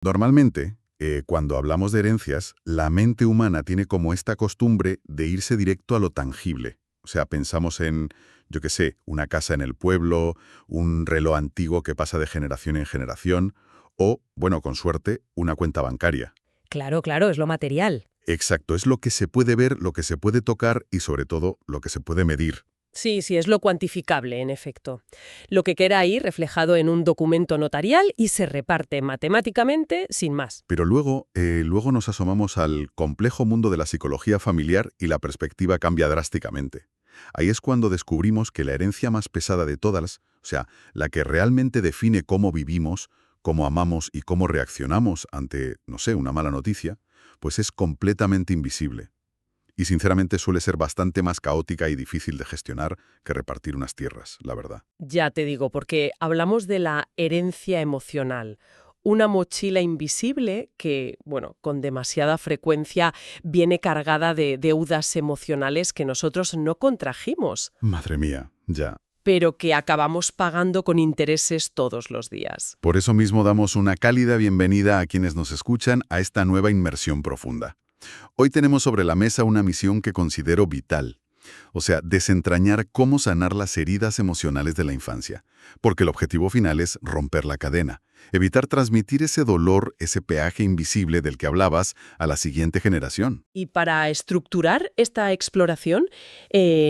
Normalmente, cuando hablamos de herencias, la mente humana tiene como esta costumbre de irse directo a lo tangible. O sea, pensamos en, yo qué sé, una casa en el pueblo, un reloj antiguo que pasa de generación en generación, o, bueno, con suerte, una cuenta bancaria. Claro, claro, es lo material. Exacto, es lo que se puede ver, lo que se puede tocar y, sobre todo, lo que se puede medir. Sí, sí, es lo cuantificable, en efecto. Lo que queda ahí reflejado en un documento notarial y se reparte matemáticamente sin más. Pero luego nos asomamos al complejo mundo de la psicología familiar y la perspectiva cambia drásticamente. Ahí es cuando descubrimos que la herencia más pesada de todas, o sea, la que realmente define cómo vivimos, cómo amamos y cómo reaccionamos ante, no sé, una mala noticia, pues es completamente invisible. Y sinceramente suele ser bastante más caótica y difícil de gestionar que repartir unas tierras, la verdad. Ya te digo, porque hablamos de la herencia emocional, una mochila invisible que, bueno, con demasiada frecuencia viene cargada de deudas emocionales que nosotros no contrajimos, Madre mía, ya. pero que acabamos pagando con intereses todos los días. Por eso mismo damos una cálida bienvenida a quienes nos escuchan a esta nueva inmersión profunda. Hoy tenemos sobre la mesa una misión que considero vital, o sea, desentrañar cómo sanar las heridas emocionales de la infancia, porque el objetivo final es romper la cadena, evitar transmitir ese dolor, ese peaje invisible del que hablabas, a la siguiente generación. Y para estructurar esta exploración,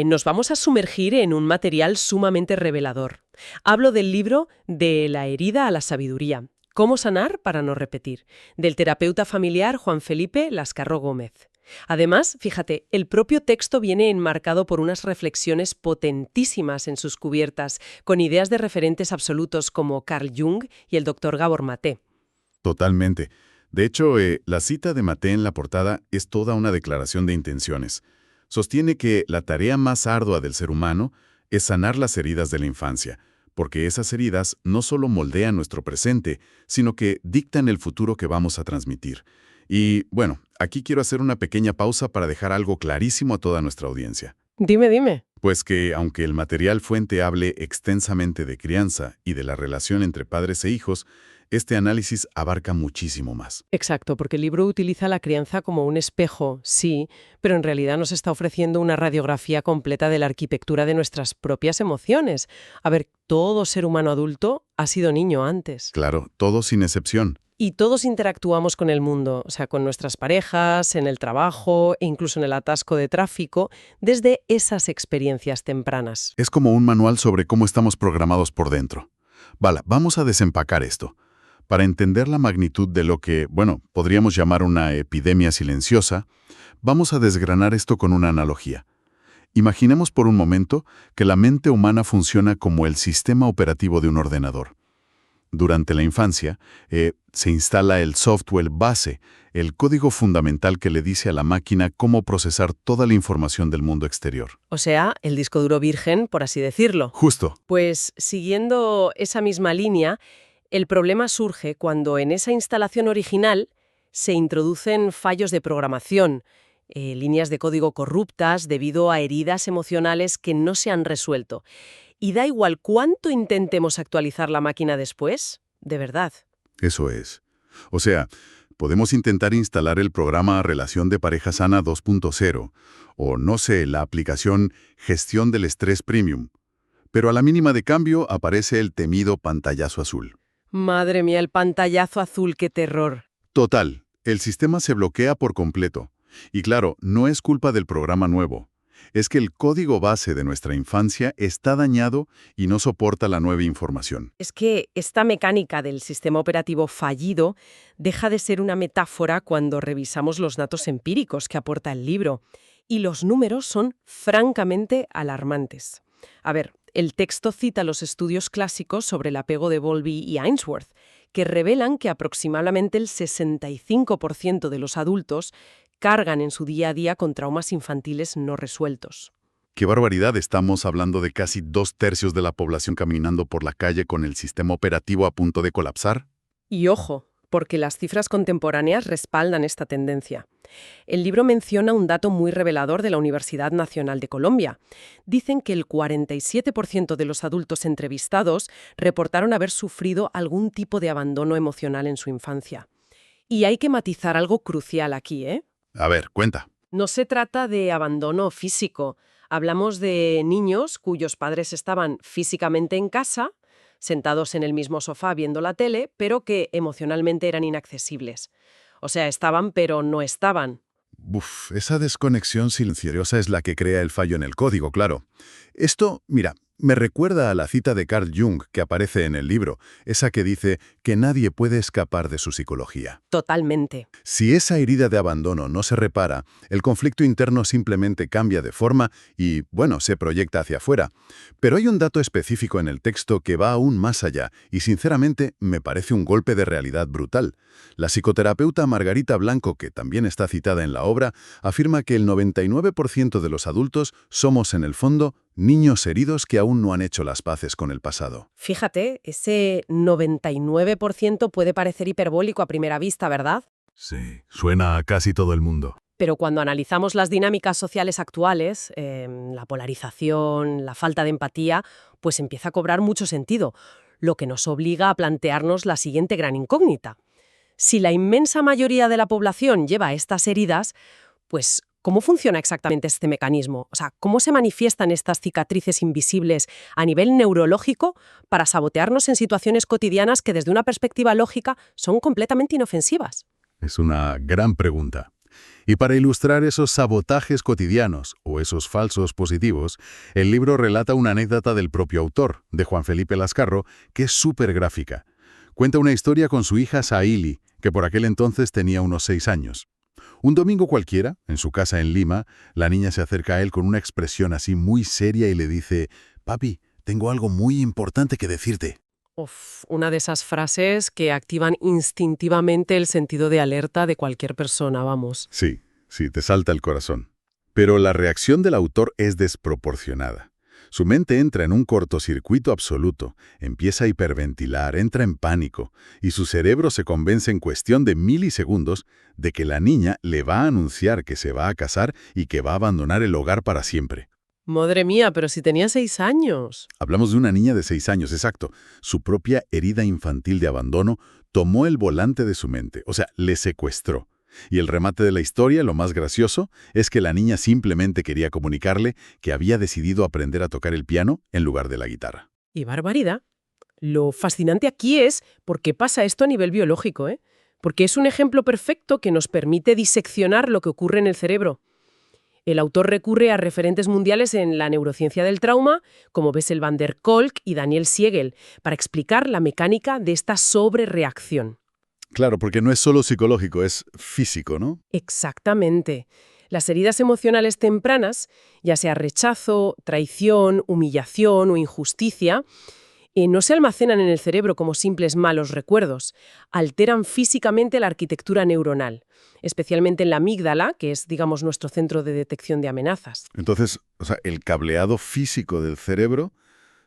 nos vamos a sumergir en un material sumamente revelador. Hablo del libro De la herida a la sabiduría. ¿Cómo sanar para no repetir? Del terapeuta familiar Juan Felipe Lascarro Gómez. Además, fíjate, el propio texto viene enmarcado por unas reflexiones potentísimas en sus cubiertas, con ideas de referentes absolutos como Carl Jung y el doctor Gabor Maté. Totalmente. De hecho, la cita de Maté en la portada es toda una declaración de intenciones. Sostiene que la tarea más ardua del ser humano es sanar las heridas de la infancia, porque esas heridas no solo moldean nuestro presente, sino que dictan el futuro que vamos a transmitir. Y, bueno, aquí quiero hacer una pequeña pausa para dejar algo clarísimo a toda nuestra audiencia. Dime, dime. Pues que, aunque el material fuente hable extensamente de crianza y de la relación entre padres e hijos, este análisis abarca muchísimo más. Exacto, porque el libro utiliza la crianza como un espejo, sí, pero en realidad nos está ofreciendo una radiografía completa de la arquitectura de nuestras propias emociones. A ver, todo ser humano adulto ha sido niño antes. Claro, todo sin excepción. Y todos interactuamos con el mundo, o sea, con nuestras parejas, en el trabajo e incluso en el atasco de tráfico, desde esas experiencias tempranas. Es como un manual sobre cómo estamos programados por dentro. Vale, vamos a desempacar esto. Para entender la magnitud de lo que, bueno, podríamos llamar una epidemia silenciosa, vamos a desgranar esto con una analogía. Imaginemos por un momento que la mente humana funciona como el sistema operativo de un ordenador. Durante la infancia, se instala el software base, el código fundamental que le dice a la máquina cómo procesar toda la información del mundo exterior. O sea, el disco duro virgen, por así decirlo. Justo. Pues siguiendo esa misma línea, el problema surge cuando en esa instalación original se introducen fallos de programación, líneas de código corruptas debido a heridas emocionales que no se han resuelto. Y da igual cuánto intentemos actualizar la máquina después, de verdad. Eso es. O sea, podemos intentar instalar el programa Relación de Pareja Sana 2.0 o, no sé, la aplicación Gestión del Estrés Premium. Pero a la mínima de cambio aparece el temido pantallazo azul. Madre mía, el pantallazo azul, qué terror. Total, el sistema se bloquea por completo. Y claro, no es culpa del programa nuevo. Es que el código base de nuestra infancia está dañado y no soporta la nueva información. Es que esta mecánica del sistema operativo fallido deja de ser una metáfora cuando revisamos los datos empíricos que aporta el libro. Y los números son francamente alarmantes. A ver, el texto cita los estudios clásicos sobre el apego de Bowlby y Ainsworth, que revelan que aproximadamente el 65% de los adultos cargan en su día a día con traumas infantiles no resueltos. ¡Qué barbaridad! Estamos hablando de casi 2/3 de la población caminando por la calle con el sistema operativo a punto de colapsar. Y ojo, porque las cifras contemporáneas respaldan esta tendencia. El libro menciona un dato muy revelador de la Universidad Nacional de Colombia. Dicen que el 47% de los adultos entrevistados reportaron haber sufrido algún tipo de abandono emocional en su infancia. Y hay que matizar algo crucial aquí, ¿eh? A ver, cuenta. No se trata de abandono físico. Hablamos de niños cuyos padres estaban físicamente en casa, sentados en el mismo sofá viendo la tele, pero que emocionalmente eran inaccesibles. O sea, estaban pero no estaban. Uf, esa desconexión silenciosa es la que crea el fallo en el código, claro. Esto, mira, me recuerda a la cita de Carl Jung que aparece en el libro, esa que dice que nadie puede escapar de su psicología. Totalmente. Si esa herida de abandono no se repara, el conflicto interno simplemente cambia de forma y, bueno, se proyecta hacia afuera. Pero hay un dato específico en el texto que va aún más allá y, sinceramente, me parece un golpe de realidad brutal. La psicoterapeuta Margarita Blanco, que también está citada en la obra, afirma que el 99% de los adultos somos, en el fondo, niños heridos que aún no han hecho las paces con el pasado. Fíjate, ese 99% puede parecer hiperbólico a primera vista, ¿verdad? Sí, suena a casi todo el mundo. Pero cuando analizamos las dinámicas sociales actuales, la polarización, la falta de empatía, pues empieza a cobrar mucho sentido, lo que nos obliga a plantearnos la siguiente gran incógnita. Si la inmensa mayoría de la población lleva estas heridas, pues ¿cómo funciona exactamente este mecanismo? O sea, ¿cómo se manifiestan estas cicatrices invisibles a nivel neurológico para sabotearnos en situaciones cotidianas que desde una perspectiva lógica son completamente inofensivas? Es una gran pregunta. Y para ilustrar esos sabotajes cotidianos o esos falsos positivos, el libro relata una anécdota del propio autor, de Juan Felipe Lascarro, que es súper gráfica. Cuenta una historia con su hija Saili, que por aquel entonces tenía unos 6 años. Un domingo cualquiera, en su casa en Lima, la niña se acerca a él con una expresión así muy seria y le dice: «Papi, tengo algo muy importante que decirte». Uf, una de esas frases que activan instintivamente el sentido de alerta de cualquier persona, vamos. Sí, sí, te salta el corazón. Pero la reacción del autor es desproporcionada. Su mente entra en un cortocircuito absoluto, empieza a hiperventilar, entra en pánico, y su cerebro se convence en cuestión de milisegundos de que la niña le va a anunciar que se va a casar y que va a abandonar el hogar para siempre. Madre mía, pero si tenía 6 años. Hablamos de una niña de 6 años, exacto. Su propia herida infantil de abandono tomó el volante de su mente, o sea, le secuestró. Y el remate de la historia, lo más gracioso, es que la niña simplemente quería comunicarle que había decidido aprender a tocar el piano en lugar de la guitarra. ¡Y barbaridad! Lo fascinante aquí es por qué pasa esto a nivel biológico, ¿eh? Porque es un ejemplo perfecto que nos permite diseccionar lo que ocurre en el cerebro. El autor recurre a referentes mundiales en la neurociencia del trauma, como Bessel van der Kolk y Daniel Siegel, para explicar la mecánica de esta sobrereacción. Claro, porque no es solo psicológico, es físico, ¿no? Exactamente. Las heridas emocionales tempranas, ya sea rechazo, traición, humillación o injusticia, no se almacenan en el cerebro como simples malos recuerdos, alteran físicamente la arquitectura neuronal, especialmente en la amígdala, que es, digamos, nuestro centro de detección de amenazas. Entonces, o sea, el cableado físico del cerebro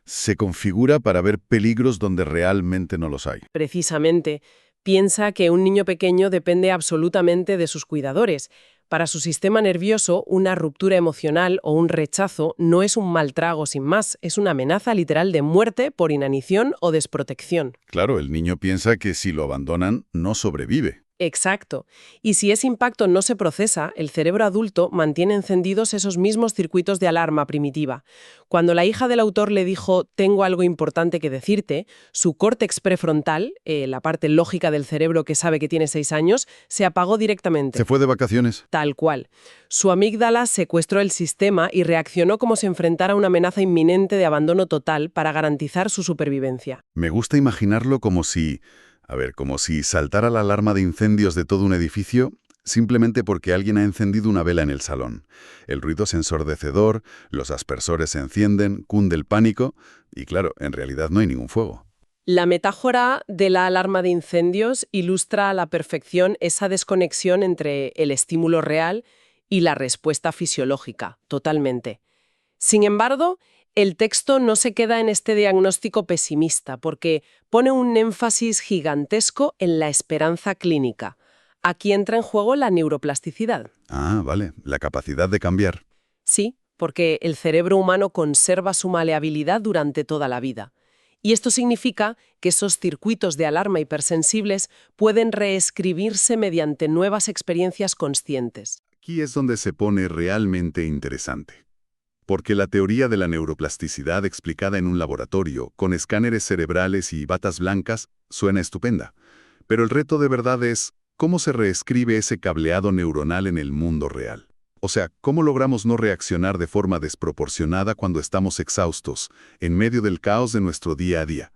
se configura para ver peligros donde realmente no los hay. Precisamente, piensa que un niño pequeño depende absolutamente de sus cuidadores. Para su sistema nervioso, una ruptura emocional o un rechazo no es un mal trago sin más, es una amenaza literal de muerte por inanición o desprotección. Claro, el niño piensa que si lo abandonan, no sobrevive. Exacto. Y si ese impacto no se procesa, el cerebro adulto mantiene encendidos esos mismos circuitos de alarma primitiva. Cuando la hija del autor le dijo «tengo algo importante que decirte», su córtex prefrontal, la parte lógica del cerebro que sabe que tiene 6 años, se apagó directamente. ¿Se fue de vacaciones? Tal cual. Su amígdala secuestró el sistema y reaccionó como si enfrentara a una amenaza inminente de abandono total para garantizar su supervivencia. Me gusta imaginarlo como si saltara la alarma de incendios de todo un edificio simplemente porque alguien ha encendido una vela en el salón. El ruido es ensordecedor, los aspersores se encienden, cunde el pánico y claro, en realidad no hay ningún fuego. La metáfora de la alarma de incendios ilustra a la perfección esa desconexión entre el estímulo real y la respuesta fisiológica, totalmente. Sin embargo, el texto no se queda en este diagnóstico pesimista porque pone un énfasis gigantesco en la esperanza clínica. Aquí entra en juego la neuroplasticidad. Ah, vale, la capacidad de cambiar. Sí, porque el cerebro humano conserva su maleabilidad durante toda la vida. Y esto significa que esos circuitos de alarma hipersensibles pueden reescribirse mediante nuevas experiencias conscientes. Aquí es donde se pone realmente interesante. Porque la teoría de la neuroplasticidad explicada en un laboratorio, con escáneres cerebrales y batas blancas, suena estupenda. Pero el reto de verdad es cómo se reescribe ese cableado neuronal en el mundo real. O sea, ¿cómo logramos no reaccionar de forma desproporcionada cuando estamos exhaustos, en medio del caos de nuestro día a día?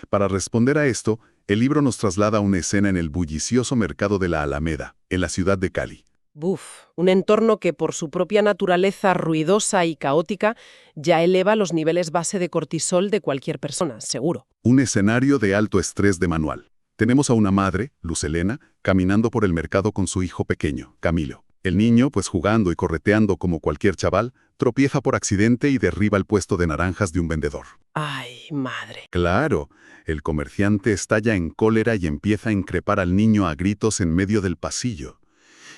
Para responder a esto, el libro nos traslada a una escena en el bullicioso mercado de la Alameda, en la ciudad de Cali. Buf, un entorno que por su propia naturaleza ruidosa y caótica ya eleva los niveles base de cortisol de cualquier persona, seguro. Un escenario de alto estrés de manual. Tenemos a una madre, Luz Helena, caminando por el mercado con su hijo pequeño, Camilo. El niño, pues jugando y correteando como cualquier chaval, tropieza por accidente y derriba el puesto de naranjas de un vendedor. ¡Ay, madre! Claro, el comerciante estalla en cólera y empieza a increpar al niño a gritos en medio del pasillo.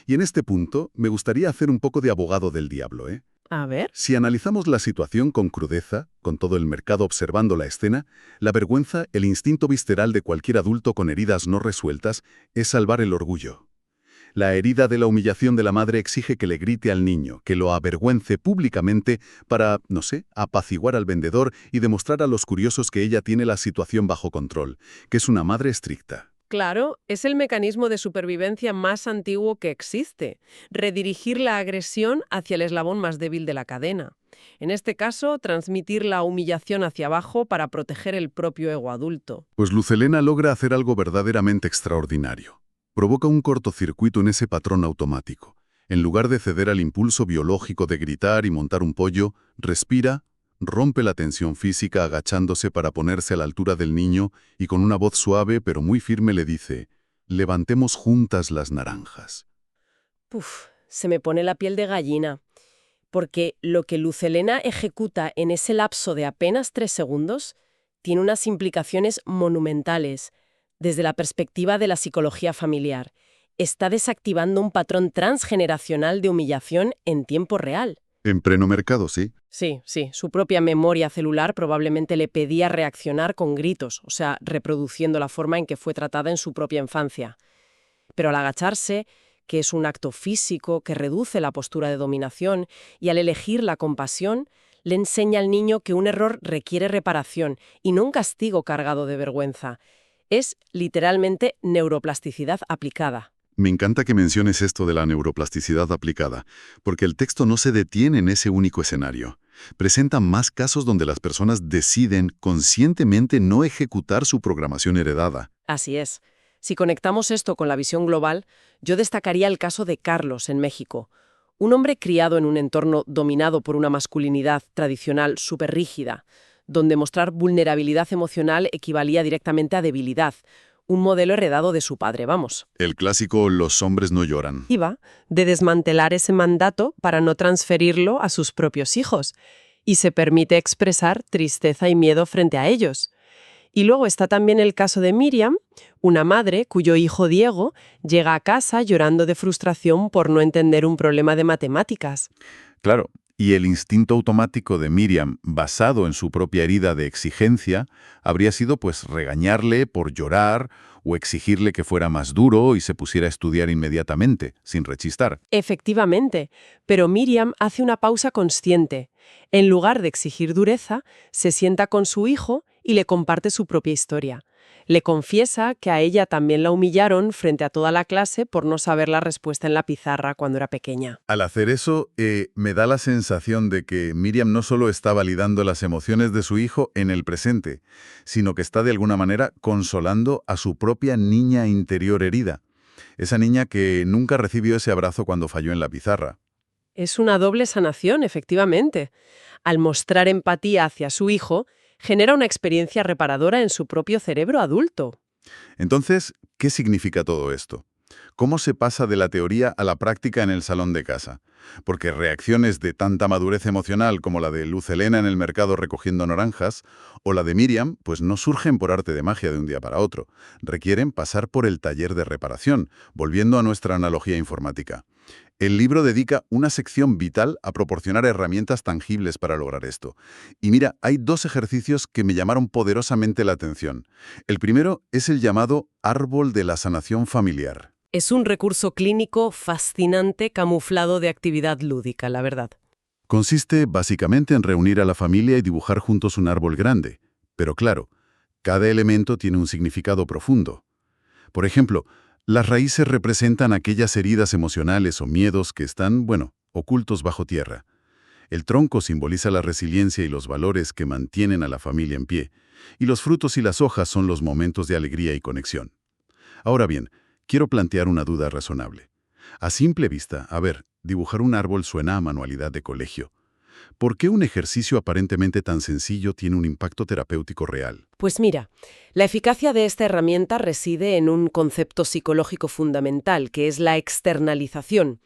Y en este punto, me gustaría hacer un poco de abogado del diablo, ¿eh? A ver. Si analizamos la situación con crudeza, con todo el mercado observando la escena, la vergüenza, el instinto visceral de cualquier adulto con heridas no resueltas, es salvar el orgullo. La herida de la humillación de la madre exige que le grite al niño, que lo avergüence públicamente para, no sé, apaciguar al vendedor y demostrar a los curiosos que ella tiene la situación bajo control, que es una madre estricta. Claro, es el mecanismo de supervivencia más antiguo que existe, redirigir la agresión hacia el eslabón más débil de la cadena. En este caso, transmitir la humillación hacia abajo para proteger el propio ego adulto. Pues Luz Helena logra hacer algo verdaderamente extraordinario. Provoca un cortocircuito en ese patrón automático. En lugar de ceder al impulso biológico de gritar y montar un pollo, respira, rompe la tensión física agachándose para ponerse a la altura del niño y con una voz suave pero muy firme le dice: «Levantemos juntas las naranjas». Puf, se me pone la piel de gallina. Porque lo que Luz Helena ejecuta en ese lapso de apenas 3 segundos tiene unas implicaciones monumentales. Desde la perspectiva de la psicología familiar, está desactivando un patrón transgeneracional de humillación en tiempo real. En pleno mercado, sí. Sí, su propia memoria celular probablemente le pedía reaccionar con gritos, o sea, reproduciendo la forma en que fue tratada en su propia infancia. Pero al agacharse, que es un acto físico que reduce la postura de dominación, y al elegir la compasión, le enseña al niño que un error requiere reparación y no un castigo cargado de vergüenza. Es literalmente neuroplasticidad aplicada. Me encanta que menciones esto de la neuroplasticidad aplicada, porque el texto no se detiene en ese único escenario. Presenta más casos donde las personas deciden conscientemente no ejecutar su programación heredada. Así es. Si conectamos esto con la visión global, yo destacaría el caso de Carlos en México. Un hombre criado en un entorno dominado por una masculinidad tradicional súper rígida, donde mostrar vulnerabilidad emocional equivalía directamente a debilidad, un modelo heredado de su padre, vamos. El clásico «los hombres no lloran». Iba de desmantelar ese mandato para no transferirlo a sus propios hijos, y se permite expresar tristeza y miedo frente a ellos. Y luego está también el caso de Miriam, una madre cuyo hijo Diego llega a casa llorando de frustración por no entender un problema de matemáticas. Claro, y el instinto automático de Miriam, basado en su propia herida de exigencia, habría sido pues regañarle por llorar o exigirle que fuera más duro y se pusiera a estudiar inmediatamente, sin rechistar. Efectivamente, pero Miriam hace una pausa consciente. En lugar de exigir dureza, se sienta con su hijo y le comparte su propia historia. Le confiesa que a ella también la humillaron frente a toda la clase por no saber la respuesta en la pizarra cuando era pequeña. Al hacer eso, me da la sensación de que Miriam no solo está validando las emociones de su hijo en el presente, sino que está de alguna manera consolando a su propia niña interior herida. Esa niña que nunca recibió ese abrazo cuando falló en la pizarra. Es una doble sanación, efectivamente. Al mostrar empatía hacia su hijo, genera una experiencia reparadora en su propio cerebro adulto. Entonces, ¿qué significa todo esto? ¿Cómo se pasa de la teoría a la práctica en el salón de casa? Porque reacciones de tanta madurez emocional como la de Luz Helena en el mercado recogiendo naranjas, o la de Miriam, pues no surgen por arte de magia de un día para otro. Requieren pasar por el taller de reparación, volviendo a nuestra analogía informática. El libro dedica una sección vital a proporcionar herramientas tangibles para lograr esto. Y mira, hay dos ejercicios que me llamaron poderosamente la atención. El primero es el llamado árbol de la sanación familiar. Es un recurso clínico fascinante camuflado de actividad lúdica, la verdad. Consiste básicamente en reunir a la familia y dibujar juntos un árbol grande. Pero claro, cada elemento tiene un significado profundo. Por ejemplo, las raíces representan aquellas heridas emocionales o miedos que están, ocultos bajo tierra. El tronco simboliza la resiliencia y los valores que mantienen a la familia en pie, y los frutos y las hojas son los momentos de alegría y conexión. Ahora bien, quiero plantear una duda razonable. A simple vista, dibujar un árbol suena a manualidad de colegio. ¿Por qué un ejercicio aparentemente tan sencillo tiene un impacto terapéutico real? Pues mira, la eficacia de esta herramienta reside en un concepto psicológico fundamental, que es la externalización.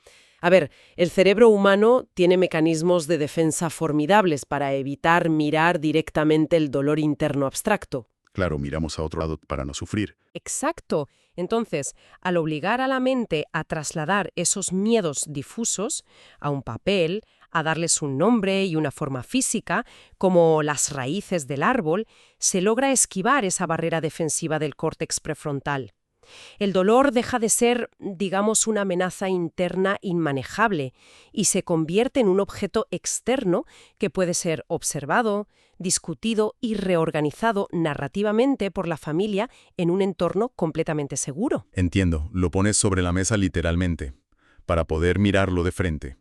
El cerebro humano tiene mecanismos de defensa formidables para evitar mirar directamente el dolor interno abstracto. Claro, miramos a otro lado para no sufrir. Exacto. Entonces, al obligar a la mente a trasladar esos miedos difusos a un papel, a darles un nombre y una forma física, como las raíces del árbol, se logra esquivar esa barrera defensiva del córtex prefrontal. El dolor deja de ser, digamos, una amenaza interna inmanejable y se convierte en un objeto externo que puede ser observado, discutido y reorganizado narrativamente por la familia en un entorno completamente seguro. Entiendo, lo pones sobre la mesa literalmente, para poder mirarlo de frente.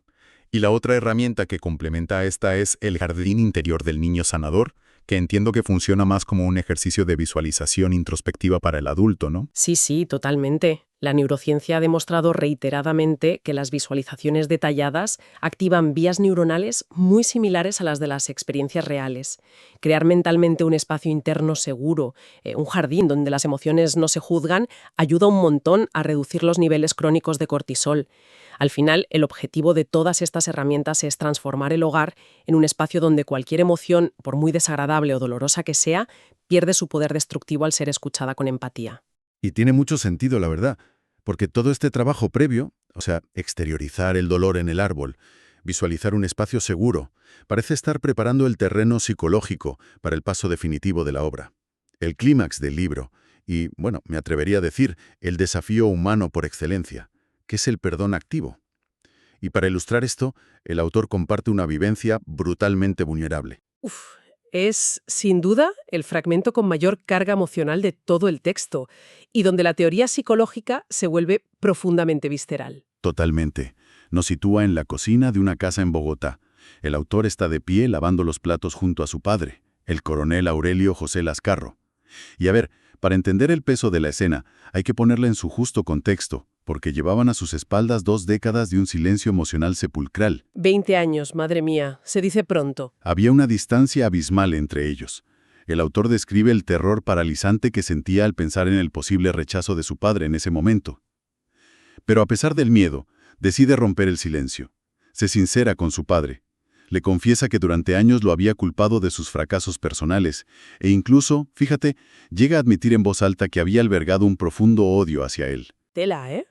Y la otra herramienta que complementa a esta es el jardín interior del niño sanador, que entiendo que funciona más como un ejercicio de visualización introspectiva para el adulto, ¿no? Sí, totalmente. La neurociencia ha demostrado reiteradamente que las visualizaciones detalladas activan vías neuronales muy similares a las de las experiencias reales. Crear mentalmente un espacio interno seguro, un jardín donde las emociones no se juzgan, ayuda un montón a reducir los niveles crónicos de cortisol. Al final, el objetivo de todas estas herramientas es transformar el hogar en un espacio donde cualquier emoción, por muy desagradable o dolorosa que sea, pierde su poder destructivo al ser escuchada con empatía. Y tiene mucho sentido, la verdad, porque todo este trabajo previo, exteriorizar el dolor en el árbol, visualizar un espacio seguro, parece estar preparando el terreno psicológico para el paso definitivo de la obra. El clímax del libro, y, me atrevería a decir, el desafío humano por excelencia, que es el perdón activo. Y para ilustrar esto, el autor comparte una vivencia brutalmente vulnerable. Es, sin duda, el fragmento con mayor carga emocional de todo el texto y donde la teoría psicológica se vuelve profundamente visceral. Totalmente. Nos sitúa en la cocina de una casa en Bogotá. El autor está de pie lavando los platos junto a su padre, el coronel Aurelio José Lascarro. Y para entender el peso de la escena, hay que ponerla en su justo contexto, porque llevaban a sus espaldas 2 décadas de un silencio emocional sepulcral. 20 años, madre mía, se dice pronto. Había una distancia abismal entre ellos. El autor describe el terror paralizante que sentía al pensar en el posible rechazo de su padre en ese momento. Pero a pesar del miedo, decide romper el silencio. Se sincera con su padre. Le confiesa que durante años lo había culpado de sus fracasos personales e incluso, fíjate, llega a admitir en voz alta que había albergado un profundo odio hacia él. Tela, ¿eh?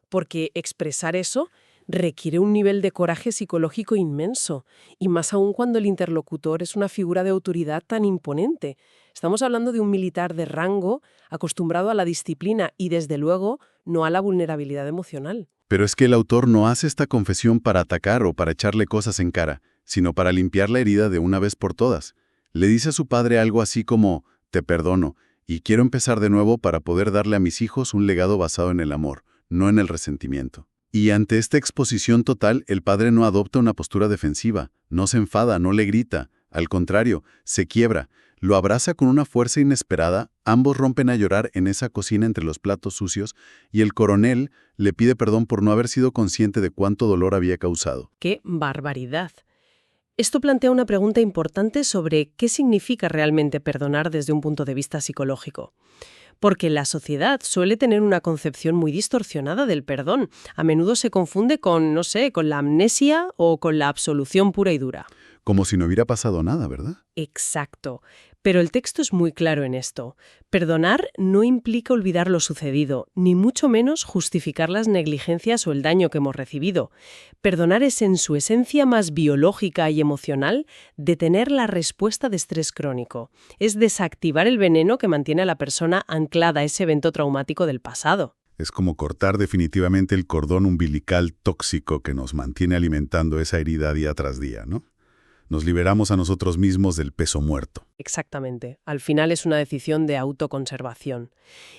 Porque expresar eso requiere un nivel de coraje psicológico inmenso, y más aún cuando el interlocutor es una figura de autoridad tan imponente. Estamos hablando de un militar de rango acostumbrado a la disciplina y, desde luego, no a la vulnerabilidad emocional. Pero es que el autor no hace esta confesión para atacar o para echarle cosas en cara, sino para limpiar la herida de una vez por todas. Le dice a su padre algo así como, te perdono, y quiero empezar de nuevo para poder darle a mis hijos un legado basado en el amor, no en el resentimiento. Y ante esta exposición total, el padre no adopta una postura defensiva, no se enfada, no le grita, al contrario, se quiebra, lo abraza con una fuerza inesperada, ambos rompen a llorar en esa cocina entre los platos sucios, y el coronel le pide perdón por no haber sido consciente de cuánto dolor había causado. ¡Qué barbaridad! Esto plantea una pregunta importante sobre qué significa realmente perdonar desde un punto de vista psicológico. Porque la sociedad suele tener una concepción muy distorsionada del perdón. A menudo se confunde con, con la amnesia o con la absolución pura y dura. Como si no hubiera pasado nada, ¿verdad? Exacto. Pero el texto es muy claro en esto. Perdonar no implica olvidar lo sucedido, ni mucho menos justificar las negligencias o el daño que hemos recibido. Perdonar es en su esencia más biológica y emocional detener la respuesta de estrés crónico. Es desactivar el veneno que mantiene a la persona anclada a ese evento traumático del pasado. Es como cortar definitivamente el cordón umbilical tóxico que nos mantiene alimentando esa herida día tras día, ¿no? Nos liberamos a nosotros mismos del peso muerto. Exactamente. Al final es una decisión de autoconservación.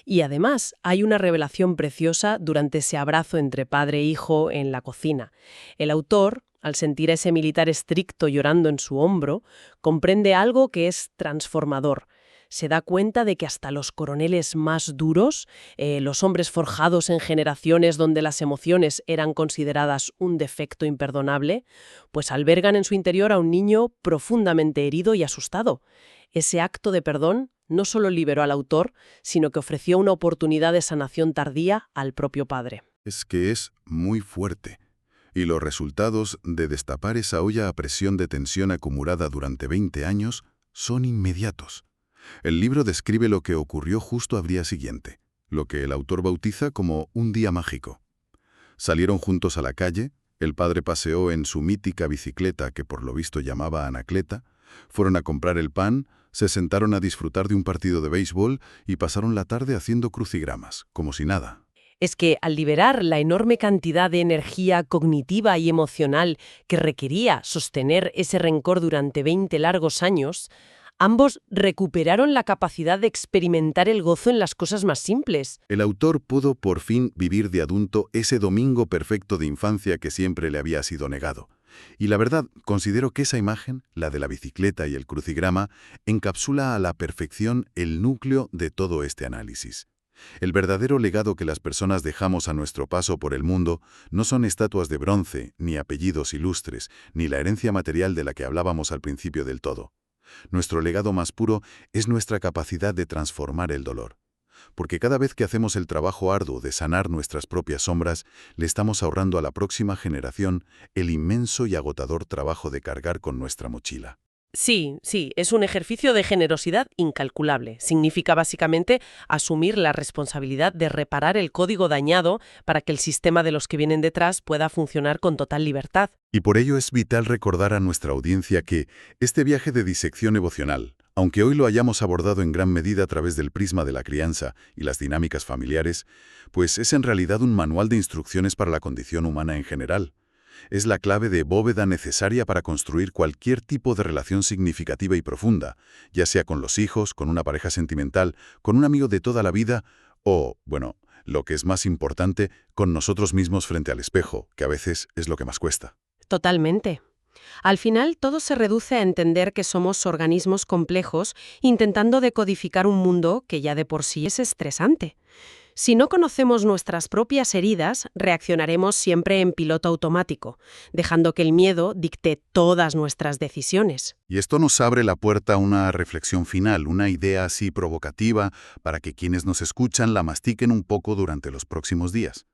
Y además hay una revelación preciosa durante ese abrazo entre padre e hijo en la cocina. El autor, al sentir a ese militar estricto llorando en su hombro, comprende algo que es transformador. Se da cuenta de que hasta los coroneles más duros, los hombres forjados en generaciones donde las emociones eran consideradas un defecto imperdonable, pues albergan en su interior a un niño profundamente herido y asustado. Ese acto de perdón no solo liberó al autor, sino que ofreció una oportunidad de sanación tardía al propio padre. Es que es muy fuerte. Y los resultados de destapar esa olla a presión de tensión acumulada durante 20 años son inmediatos. El libro describe lo que ocurrió justo al día siguiente, lo que el autor bautiza como un día mágico. Salieron juntos a la calle, el padre paseó en su mítica bicicleta que por lo visto llamaba Anacleta, fueron a comprar el pan, se sentaron a disfrutar de un partido de béisbol y pasaron la tarde haciendo crucigramas, como si nada. Es que al liberar la enorme cantidad de energía cognitiva y emocional que requería sostener ese rencor durante 20 largos años, ambos recuperaron la capacidad de experimentar el gozo en las cosas más simples. El autor pudo por fin vivir de adulto ese domingo perfecto de infancia que siempre le había sido negado. Y la verdad, considero que esa imagen, la de la bicicleta y el crucigrama, encapsula a la perfección el núcleo de todo este análisis. El verdadero legado que las personas dejamos a nuestro paso por el mundo no son estatuas de bronce, ni apellidos ilustres, ni la herencia material de la que hablábamos al principio del todo. Nuestro legado más puro es nuestra capacidad de transformar el dolor. Porque cada vez que hacemos el trabajo arduo de sanar nuestras propias sombras, le estamos ahorrando a la próxima generación el inmenso y agotador trabajo de cargar con nuestra mochila. Sí, es un ejercicio de generosidad incalculable. Significa básicamente asumir la responsabilidad de reparar el código dañado para que el sistema de los que vienen detrás pueda funcionar con total libertad. Y por ello es vital recordar a nuestra audiencia que este viaje de disección emocional, aunque hoy lo hayamos abordado en gran medida a través del prisma de la crianza y las dinámicas familiares, pues es en realidad un manual de instrucciones para la condición humana en general. Es la clave de bóveda necesaria para construir cualquier tipo de relación significativa y profunda, ya sea con los hijos, con una pareja sentimental, con un amigo de toda la vida o, bueno, lo que es más importante, con nosotros mismos frente al espejo, que a veces es lo que más cuesta. Totalmente. Al final, todo se reduce a entender que somos organismos complejos intentando decodificar un mundo que ya de por sí es estresante. Si no conocemos nuestras propias heridas, reaccionaremos siempre en piloto automático, dejando que el miedo dicte todas nuestras decisiones. Y esto nos abre la puerta a una reflexión final, una idea así provocativa para que quienes nos escuchan la mastiquen un poco durante los próximos días.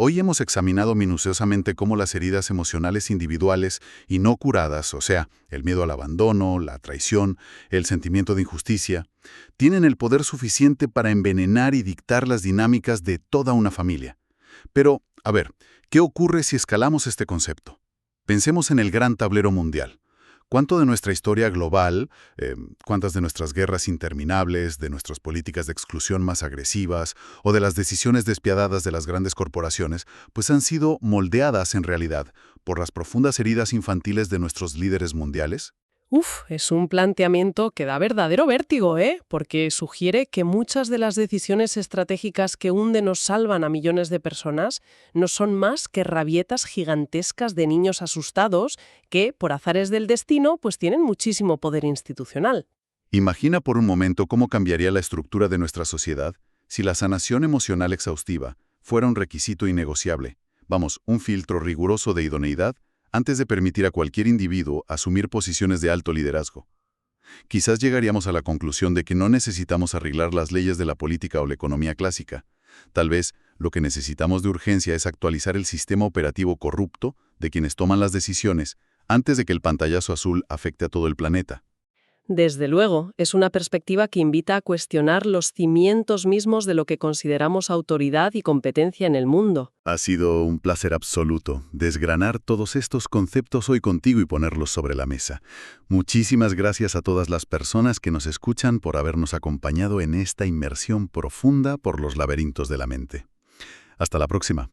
Hoy hemos examinado minuciosamente cómo las heridas emocionales individuales y no curadas, o sea, el miedo al abandono, la traición, el sentimiento de injusticia, tienen el poder suficiente para envenenar y dictar las dinámicas de toda una familia. Pero, a ver, ¿qué ocurre si escalamos este concepto? Pensemos en el gran tablero mundial. ¿Cuánto de nuestra historia global, cuántas de nuestras guerras interminables, de nuestras políticas de exclusión más agresivas o de las decisiones despiadadas de las grandes corporaciones, pues han sido moldeadas en realidad por las profundas heridas infantiles de nuestros líderes mundiales? Es un planteamiento que da verdadero vértigo, porque sugiere que muchas de las decisiones estratégicas que hunden o salvan a millones de personas no son más que rabietas gigantescas de niños asustados que, por azares del destino, pues tienen muchísimo poder institucional. Imagina por un momento cómo cambiaría la estructura de nuestra sociedad si la sanación emocional exhaustiva fuera un requisito innegociable, un filtro riguroso de idoneidad, antes de permitir a cualquier individuo asumir posiciones de alto liderazgo. Quizás llegaríamos a la conclusión de que no necesitamos arreglar las leyes de la política o la economía clásica. Tal vez lo que necesitamos de urgencia es actualizar el sistema operativo corrupto de quienes toman las decisiones antes de que el pantallazo azul afecte a todo el planeta. Desde luego, es una perspectiva que invita a cuestionar los cimientos mismos de lo que consideramos autoridad y competencia en el mundo. Ha sido un placer absoluto desgranar todos estos conceptos hoy contigo y ponerlos sobre la mesa. Muchísimas gracias a todas las personas que nos escuchan por habernos acompañado en esta inmersión profunda por los laberintos de la mente. Hasta la próxima.